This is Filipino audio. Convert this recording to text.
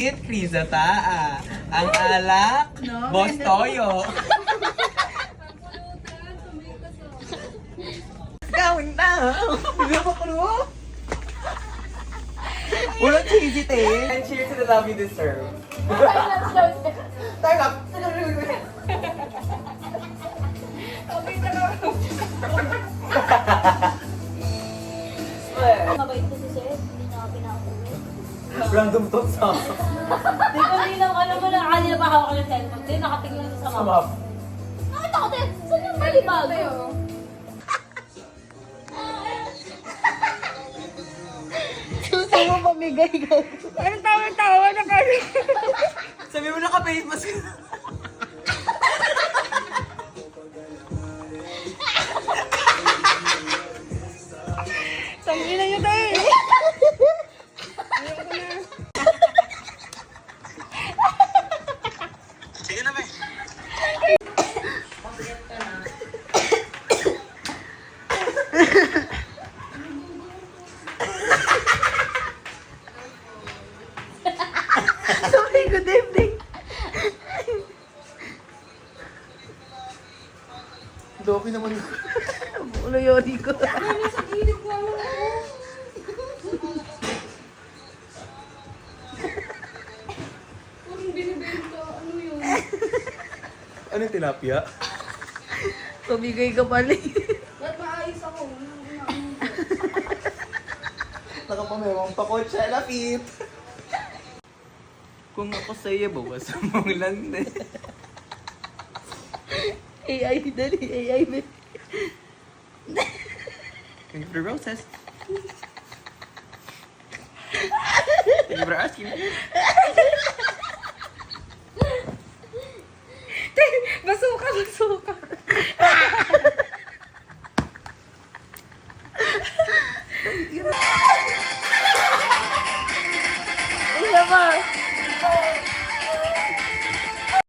Krizata, ang alak, Boss Toyo. Gawin na! Hindi ako kuro! Walang cheesy taste. And cheers to the love you deserve. Time up! Mabait ko si Sir, hindi niya ako pinakakulit. Random thoughts ha. Di ko rin lang alam mo na kanina pa hawak ko ng cellphone. Di nakatingin sa Sa map. map. Nakita ko din, saan yung malibago? Susi mo pamigay ka. Anong tawa-tawa na kayo? Sabi mo naka-face mask ka. Tangina niyo tayo. Ayoko na. Sige na, be. Sorry, good evening. Doki naman. Ulo yodi ko. Sa gilid ko lang. Anong binibenta? Ano yun? Ano yung tilapia? Pamigay ka pala. Ba't maayos ako? Nakapamewang pakotsa, lapit. Kung ako sa'yo, bawas mong lang din. AI, dali. AI, babe. Thank you for the roses. Thank you for asking. Basuka, basuka.